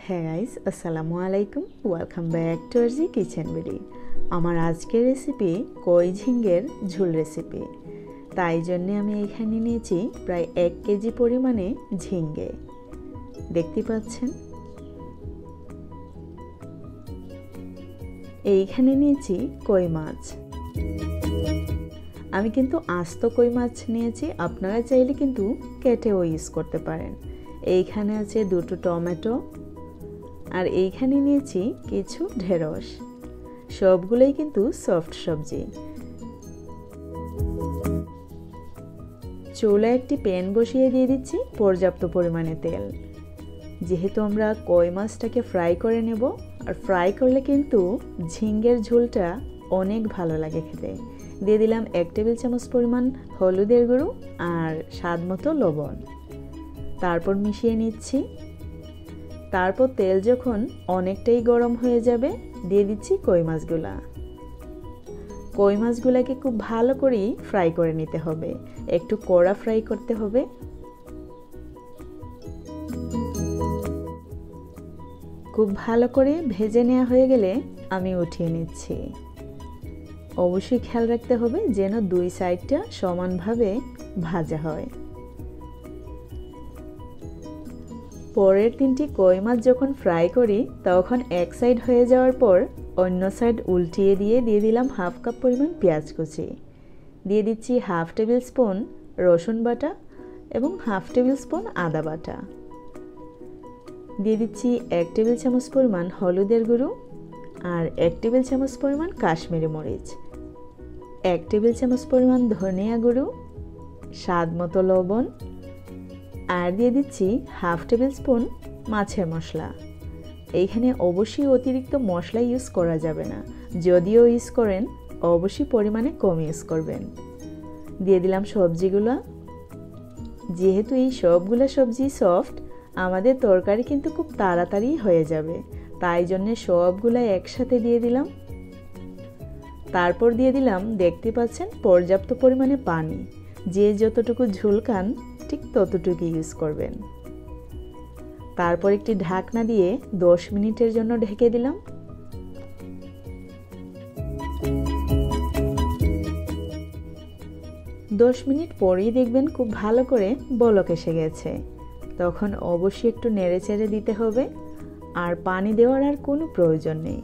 হ্যাঁ গাইস, আসসালামু আলাইকুম। Welcome back to RG kitchen video. আমার আজকের রেসিপি কই ঝিঙ্গের ঝোল রেসিপি। তাই জন্য আমি এখানে নিয়েছি প্রায় 1 কেজি পরিমাণে ঝিঙ্গে। দেখতে পাচ্ছেন, এইখানে নিয়েছি কই মাছ। আমি কিন্তু আস্ত কই মাছ নিয়েছি, আপনারা চাইলে কিন্তু কেটেও ইউজ করতে পারেন। এইখানে আছে 2টো টমেটো, আর এইখানে নিয়েছি কিছু ঢেঁড়স। সবগুলোই কিন্তু সফট সবজি। চুলায় একটি প্যান বসিয়ে দিয়ে দিচ্ছি পর্যাপ্ত পরিমাণে তেল। যেহেতু আমরা কই মাছটাকে ফ্রাই করে নেব, আর ফ্রাই করলে কিন্তু ঝিঙ্গের ঝোলটা অনেক ভালো লাগে খেতে। দিয়ে দিলাম 1 টেবিল চামচ পরিমাণ হলুদের গুঁড়ো আর স্বাদ মতো লবণ। তারপর মিশিয়ে নিচ্ছি। তারপর তেল যখন অনেকটাই গরম হয়ে যাবে, দিয়ে দিচ্ছি কই মাছগুলা। কই মাছগুলাকে খুব ভালো করেই ফ্রাই করে নিতে হবে, একটু কড়া ফ্রাই করতে হবে। খুব ভালো করে ভেজে নেওয়া হয়ে গেলে আমি উঠিয়ে নিচ্ছি। অবশ্যই খেয়াল রাখতে হবে যেন 2 সাইডটা সমানভাবে ভাজা হয়। পরের 3টি কই মাছ যখন ফ্রাই করি, তখন এক সাইড হয়ে যাওয়ার পর অন্য সাইড উল্টিয়ে দিয়ে দিলাম 1/2 কাপ পরিমাণ পেঁয়াজ কুচি। দিয়ে দিচ্ছি 1/2 টেবিল স্পুন রসুন বাটা এবং 1/2 টেবিল স্পুন আদা বাটা। দিয়ে দিচ্ছি 1 টেবিল চামচ পরিমাণ হলুদের গুঁড়ো আর 1 টেবিল চামচ পরিমাণ কাশ্মীরি মরিচ, 1 টেবিল চামচ পরিমাণ ধনিয়া গুঁড়ো, স্বাদ মতো লবণ, আর দিয়ে দিচ্ছি 1/2 টেবিল স্পুন মাছের মশলা। এইখানে অবশ্যই অতিরিক্ত মশলা ইউজ করা যাবে না, যদিও ইউজ করেন অবশ্যই পরিমাণে কম ইউজ করবেন। দিয়ে দিলাম সবজিগুলো। যেহেতু এই সবগুলো সবজি সফট, আমাদের তরকারি কিন্তু খুব তাড়াতাড়ি হয়ে যাবে, তাই জন্য সবগুলো একসাথে দিয়ে দিলাম। তারপর দিয়ে দিলাম, দেখতে পাচ্ছেন, পর্যাপ্ত পরিমাণে পানি। যে যতটুকু ঝোল খান ঠিক ততটুকু ইউজ করবেন। তারপর একটি ঢাকনা দিয়ে 10 মিনিটের জন্য ঢেকে দিলাম। 10 মিনিট পরেই দেখবেন খুব ভালো করে বলক এসে গেছে। তখন অবশ্যই একটু নেড়েচেড়ে দিতে হবে, আর পানি দেওয়ার আর কোনো প্রয়োজন নেই।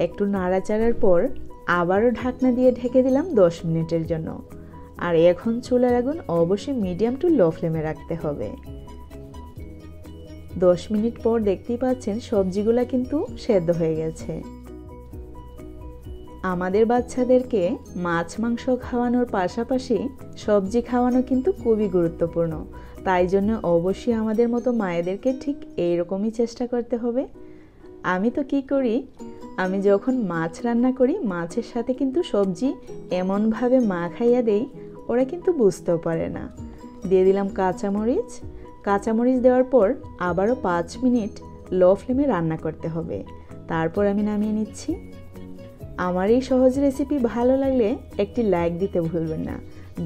একটু নাড়াচাড়ার পর আবারও ঢাকনা দিয়ে ঢেকে দিলাম 10 মিনিটের জন্য। আর এখন চুলার আগুন অবশ্যই মিডিয়াম টু লো ফ্লেমে রাখতে হবে। 10 মিনিট পর দেখতেই পাচ্ছেন সবজিগুলা কিন্তু সেদ্ধ হয়ে গেছে। আমাদের বাচ্চাদেরকে মাছ মাংস খাওয়ানোর পাশাপাশি সবজি খাওয়ানো কিন্তু খুবই গুরুত্বপূর্ণ। তাই জন্য অবশ্যই আমাদের মতো মায়েদেরকে ঠিক এইরকমই চেষ্টা করতে হবে। আমি তো কি করি, আমি যখন মাছ রান্না করি, মাছের সাথে কিন্তু সবজি এমনভাবে মাখাইয়া দেই, ওরা কিন্তু বুঝতেও পারে না। দিয়ে দিলাম কাঁচামরিচ। কাঁচামরিচ দেওয়ার পর আবারও 5 মিনিট লো ফ্লেমে রান্না করতে হবে। তারপর আমি নামিয়ে নিচ্ছি। আমার এই সহজ রেসিপি ভালো লাগলে একটি লাইক দিতে ভুলবেন না।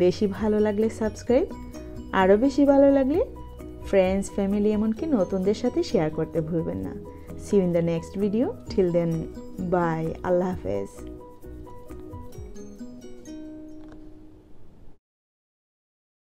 বেশি ভালো লাগলে সাবস্ক্রাইব, আরও বেশি ভালো লাগলে ফ্রেন্ডস, ফ্যামিলি, এমনকি নতুনদের সাথে শেয়ার করতে ভুলবেন না। See you in the next video. Till then, bye. Allah Hafiz.